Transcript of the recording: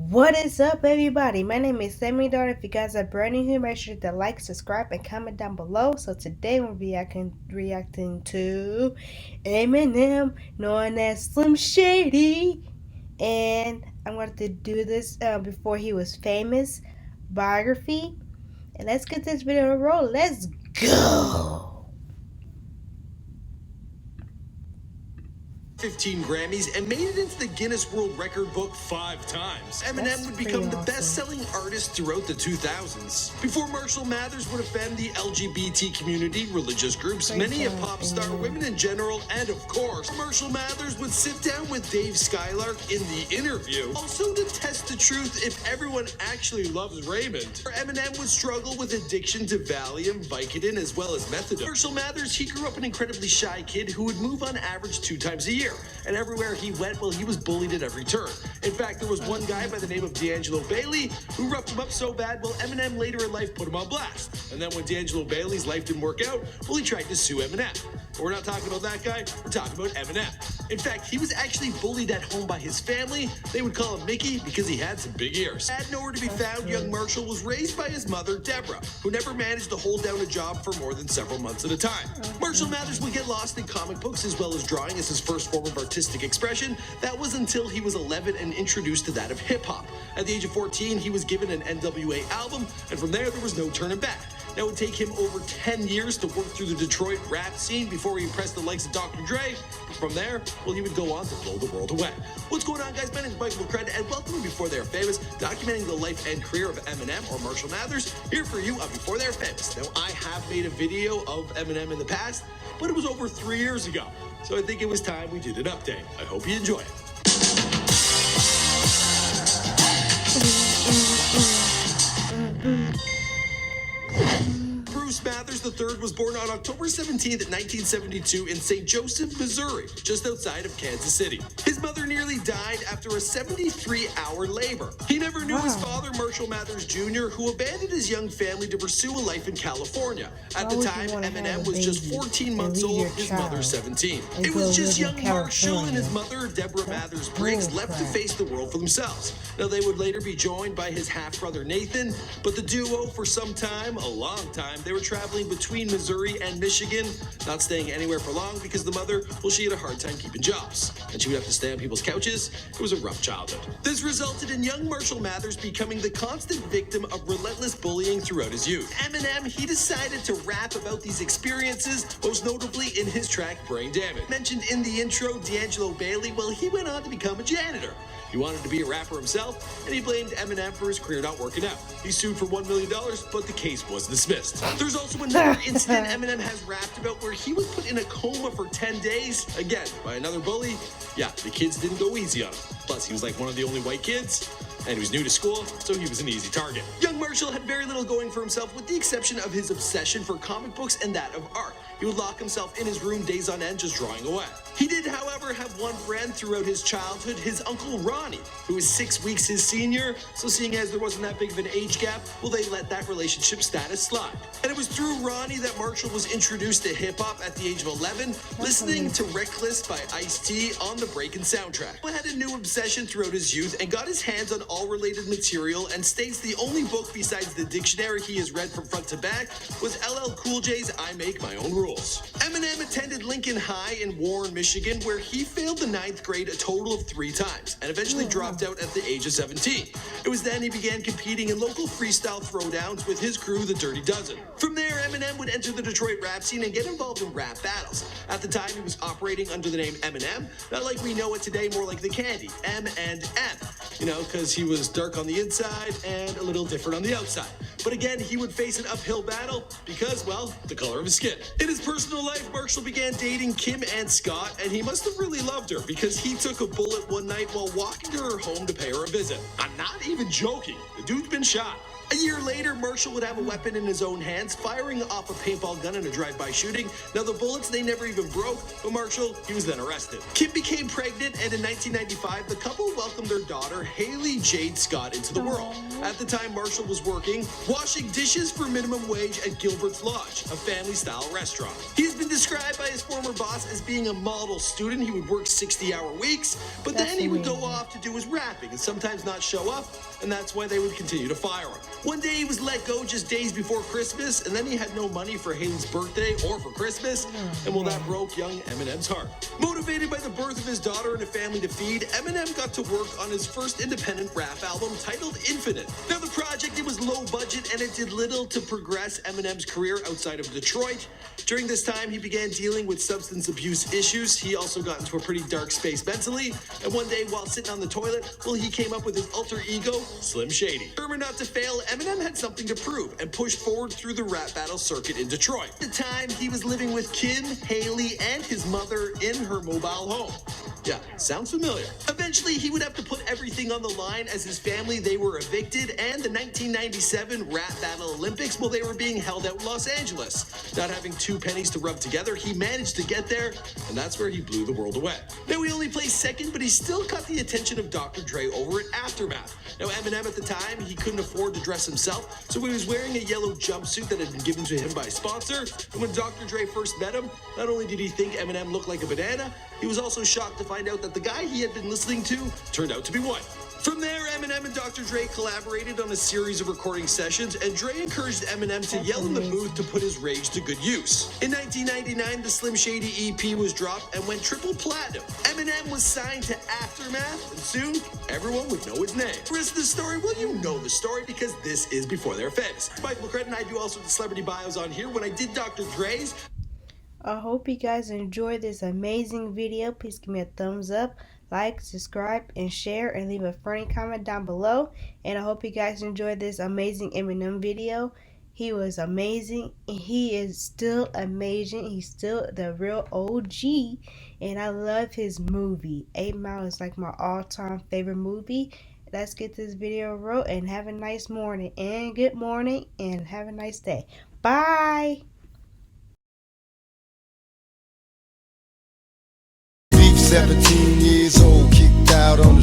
What is up, everybody? My name is Sammy Daughter. If you guys are brand new here, make sure to like, subscribe, and comment down below. So today we'll be reacting to Eminem, known as Slim Shady, and I'm going to do this before he was famous biography. And let's get this video to roll. Let's go. 15 Grammys and made it into the Guinness World Record book 5 times. Eminem would become the best-selling artist throughout the 2000s. Before Marshall Mathers would offend the LGBT community, religious groups, many a pop star, women in general, and of course, Marshall Mathers would sit down with Dave Skylark in the interview, also to test the truth if everyone actually loves Raymond. Eminem would struggle with addiction to Valium, Vicodin, as well as methadone. Marshall Mathers, he grew up an incredibly shy kid who would move on average 2 times a year. And everywhere he went, well, he was bullied at every turn. In fact, there was one guy by the name of D'Angelo Bailey who roughed him up so bad, well, Eminem later in life put him on blast. And then when D'Angelo Bailey's life didn't work out, well, he tried to sue Eminem. But we're not talking about that guy, we're talking about Eminem. In fact, he was actually bullied at home by his family. They would call him Mickey because he had some big ears. Had nowhere to be found, young Marshall was raised by his mother, Deborah, who never managed to hold down a job for more than several months at a time. Marshall Mathers would get lost in comic books as well as drawing as his first form of artistic expression. That was until he was 11 and introduced to that of hip-hop. At the age of 14, he was given an NWA album, and from there was no turning back. Now, it would take him over 10 years to work through the Detroit rap scene before he impressed the likes of Dr. Dre. From there, well, he would go on to blow the world away. What's going on, guys? My name is Michael McCred, and welcome to Before They're Famous, documenting the life and career of Eminem or Marshall Mathers, here for you on Before They're Famous. Now, I have made a video of Eminem in the past, but it was over 3 years ago. So I think it was time we did an update. I hope you enjoy it. Bruce Mathers III was born on October 17th, 1972 in St. Joseph, Missouri, just outside of Kansas City. His mother nearly died after a 73-hour labor. He never knew his father, Marshall Mathers Jr., who abandoned his young family to pursue a life in California. At the time, Eminem was just 14 months old, his mother 17. It was just young Marshall and his mother, Deborah Mathers Briggs, left to face the world for themselves. Now, they would later be joined by his half-brother Nathan, but the duo, for some time, a long time, they were traveling between Missouri and Michigan, not staying anywhere for long because the mother, well, she had a hard time keeping jobs, and she would have to stay on people's couches. It was a rough childhood. This resulted in young Marshall Mathers becoming the constant victim of relentless bullying throughout his youth. Eminem, he decided to rap about these experiences, most notably in his track Brain Damage. Mentioned in the intro, D'Angelo Bailey, well, he went on to become a janitor. He wanted to be a rapper himself, and he blamed Eminem for his career not working out. He sued for $1 million, but the case was dismissed. There's also another incident Eminem has rapped about where he was put in a coma for 10 days, again, by another bully. Yeah, the kids didn't go easy on him. Plus, he was like one of the only white kids, and he was new to school, so he was an easy target. Young Marshall had very little going for himself, with the exception of his obsession for comic books and that of art. He would lock himself in his room days on end just drawing away. He did, however, have one friend throughout his childhood, his uncle Ronnie, who was 6 weeks his senior, so seeing as there wasn't that big of an age gap, well, they let that relationship status slide. And it was through Ronnie that Marshall was introduced to hip-hop at the age of 11, listening to Reckless by Ice-T on the Breakin' soundtrack. He had a new obsession throughout his youth and got his hands on all related material, and states the only book besides the dictionary he has read from front to back was LL Cool J's I Make My Own Rules. Eminem attended Lincoln High in Warren, Michigan, where he failed the 9th grade a total of 3 times and eventually dropped out at the age of 17. It was then he began competing in local freestyle throwdowns with his crew, the Dirty Dozen. From there, Eminem would enter the Detroit rap scene and get involved in rap battles. At the time, he was operating under the name Eminem, not like we know it today, more like the candy, M&M. You know, because he was dark on the inside and a little different on the outside. But again, he would face an uphill battle because, well, the color of his skin. In his personal life, Marshall began dating Kim Ann Scott, and he must have really loved her because he took a bullet one night while walking to her home to pay her a visit. I'm not even joking. The dude's been shot. A year later, Marshall would have a weapon in his own hands, firing off a paintball gun in a drive-by shooting. Now, the bullets, they never even broke, but Marshall, he was then arrested. Kim became pregnant, and in 1995, the couple welcomed their daughter, Haley Jade Scott, into the world. At the time, Marshall was working, washing dishes for minimum wage at Gilbert's Lodge, a family-style restaurant. He's been described by his former boss as being a model student. He would work 60-hour weeks, but then he would go off to do his rapping and sometimes not show up, and that's why they would continue to fire him. One day he was let go just days before Christmas, and then he had no money for Haley's birthday or for Christmas, and well, that broke young Eminem's heart. Motivated by the birth of his daughter and a family to feed, Eminem got to work on his first independent rap album titled Infinite. Now, the project, it was low budget, and it did little to progress Eminem's career outside of Detroit. During this time, he began dealing with substance abuse issues. He also got into a pretty dark space mentally, and one day, while sitting on the toilet, well, he came up with his alter ego, Slim Shady. Determined not to fail, Eminem had something to prove and pushed forward through the rap battle circuit in Detroit. At the time, he was living with Kim, Haley, and his mother in her mobile home. Yeah, sounds familiar. Eventually, he would have to put everything on the line as his family, they were evicted, and the 1997 Rap Battle Olympics, well, they were being held out in Los Angeles. Not having 2 pennies to rub together, he managed to get there, and that's where he blew the world away. Now, he only placed second, but he still caught the attention of Dr. Dre over at Aftermath. Now, Eminem at the time, he couldn't afford to dress himself, so he was wearing a yellow jumpsuit that had been given to him by a sponsor. And when Dr. Dre first met him, not only did he think Eminem looked like a banana, he was also shocked to find out that the guy he had been listening to turned out to be white. From there, Eminem and Dr. Dre collaborated on a series of recording sessions, and Dre encouraged Eminem to yell in the booth to put his rage to good use. In 1999, the Slim Shady EP was dropped and went triple platinum. Eminem was signed to Aftermath, and soon, everyone would know his name. The rest of the story, well, you know the story because this is Before They're Famous. Michael McCredden, I do also the celebrity bios on here. When I did Dr. Dre's, I hope you guys enjoyed this amazing video. Please give me a thumbs up, like, subscribe, and share, and leave a funny comment down below. And I hope you guys enjoyed this amazing Eminem video. He was amazing, and he is still amazing. He's still the real OG, and I love his movie. 8 Mile is like my all-time favorite movie. Let's get this video wrote, and have a nice morning, and good morning, and have a nice day. Bye! 17 years old, kicked out on the